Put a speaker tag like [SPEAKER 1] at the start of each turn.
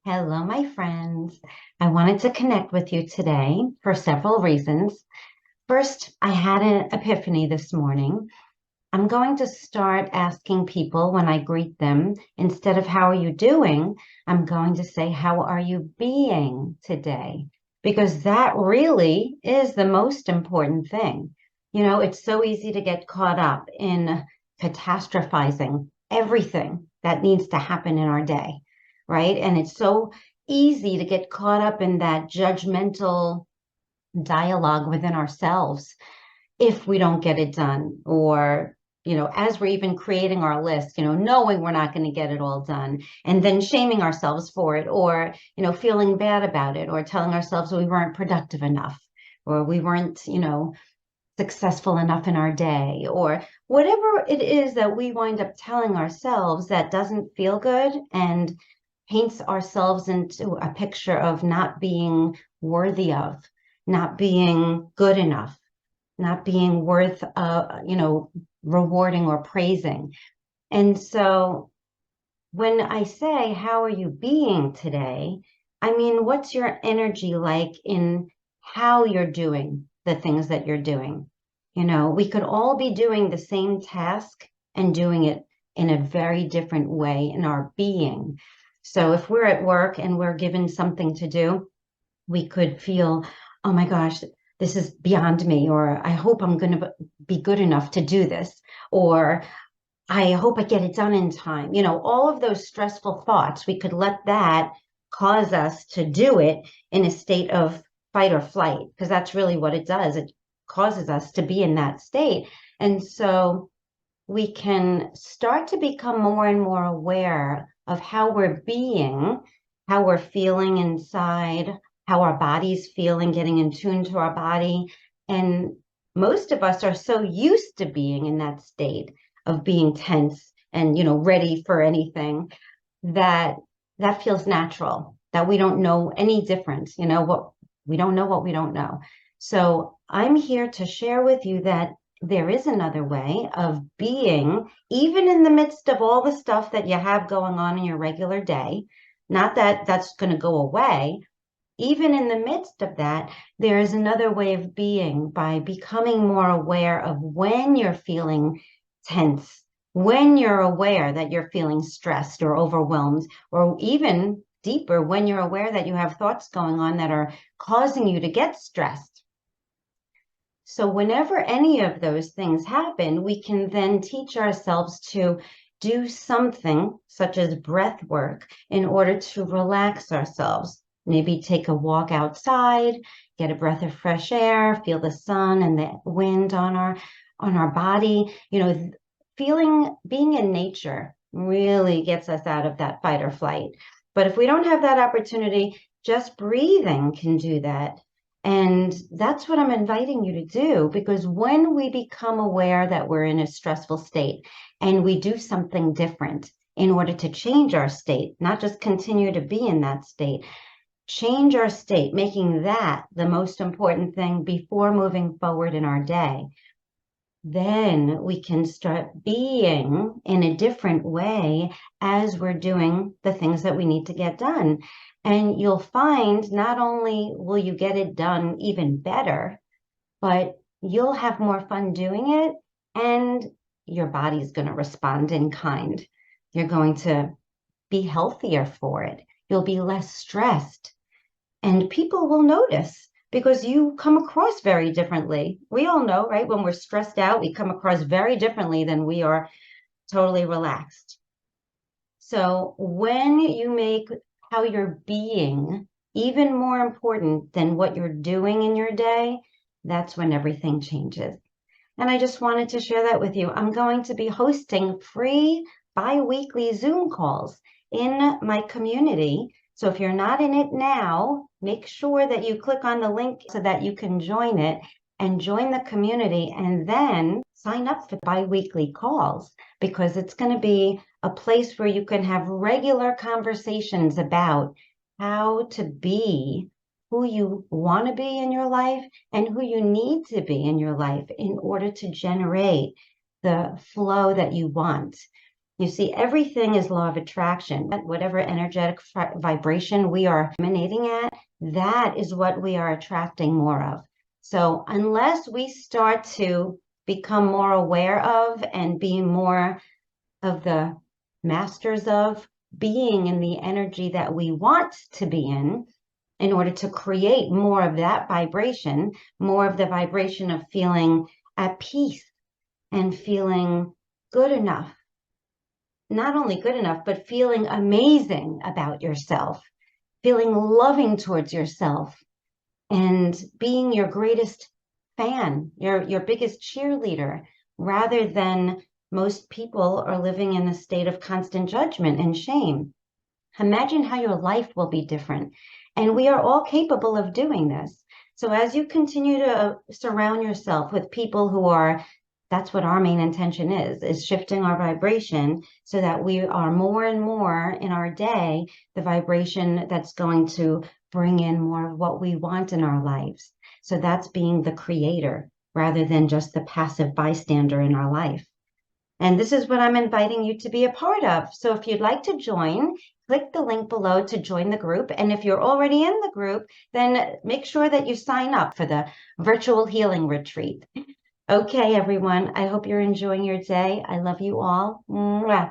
[SPEAKER 1] Hello, my friends. I wanted to connect with you today for several reasons. First, I had an epiphany this morning. I'm going to start asking people when I greet them, instead of how are you doing, I'm going to say, how are you being today? Because that really is the most important thing. It's so easy to get caught up in catastrophizing everything that needs to happen in our day, right? And it's so easy to get caught up in that judgmental dialogue within ourselves if we don't get it done, or as we're even creating our list, knowing we're not going to get it all done, and then shaming ourselves for it, or feeling bad about it, or telling ourselves we weren't productive enough, or we weren't successful enough in our day, or whatever it is that we wind up telling ourselves that doesn't feel good and paints ourselves into a picture of not being worthy of, not being good enough, not being worth, rewarding or praising. And so when I say, how are you being today? I mean, what's your energy like in how you're doing the things that you're doing? We could all be doing the same task and doing it in a very different way in our being. So if we're at work and we're given something to do, we could feel, oh my gosh, this is beyond me, or I hope I'm going to be good enough to do this, or I hope I get it done in time. All of those stressful thoughts, we could let that cause us to do it in a state of fight or flight, because that's really what it does. It causes us to be in that state. And so we can start to become more and more aware of how we're being, how we're feeling inside, how our body's feeling, getting in tune to our body. And most of us are so used to being in that state of being tense and, ready for anything, that that feels natural, that we don't know any difference, what we don't know, what we don't know. So I'm here to share with you that there is another way of being, even in the midst of all the stuff that you have going on in your regular day. Not that that's going to go away. Even in the midst of that, there is another way of being by becoming more aware of when you're feeling tense, when you're aware that you're feeling stressed or overwhelmed, or even deeper, when you're aware that you have thoughts going on that are causing you to get stressed. So whenever any of those things happen, we can then teach ourselves to do something such as breath work in order to relax ourselves. Maybe take a walk outside, get a breath of fresh air, feel the sun and the wind on our body. Being in nature really gets us out of that fight or flight. But if we don't have that opportunity, just breathing can do that. And that's what I'm inviting you to do, because when we become aware that we're in a stressful state and we do something different in order to change our state, not just continue to be in that state, change our state, making that the most important thing before moving forward in our day, then we can start being in a different way as we're doing the things that we need to get done. And you'll find not only will you get it done even better, but you'll have more fun doing it, and your body's going to respond in kind. You're going to be healthier for it. You'll be less stressed, and people will notice because you come across very differently. We all know, right? When we're stressed out, we come across very differently than we are totally relaxed. So when you make how you're being even more important than what you're doing in your day, that's when everything changes. And I just wanted to share that with you. I'm going to be hosting free bi-weekly Zoom calls in my community. So if you're not in it now, make sure that you click on the link so that you can join it and join the community, and then sign up for bi-weekly calls, because it's going to be a place where you can have regular conversations about how to be who you want to be in your life and who you need to be in your life in order to generate the flow that you want. You see, everything is law of attraction. Whatever energetic vibration we are emanating at, that is what we are attracting more of. So unless we start to become more aware of and be more of the masters of being in the energy that we want to be in order to create more of that vibration, more of the vibration of feeling at peace and feeling good enough. Not only good enough, but feeling amazing about yourself, feeling loving towards yourself, and being your greatest fan, your biggest cheerleader, rather than most people are living in a state of constant judgment and shame. Imagine how your life will be different. And we are all capable of doing this. So as you continue to surround yourself with people who are, that's what our main intention is shifting our vibration so that we are more and more in our day, the vibration that's going to bring in more of what we want in our lives. So that's being the creator rather than just the passive bystander in our life. And this is what I'm inviting you to be a part of. So if you'd like to join, click the link below to join the group. And if you're already in the group, then make sure that you sign up for the virtual healing retreat. Okay, everyone, I hope you're enjoying your day. I love you all. Mwah.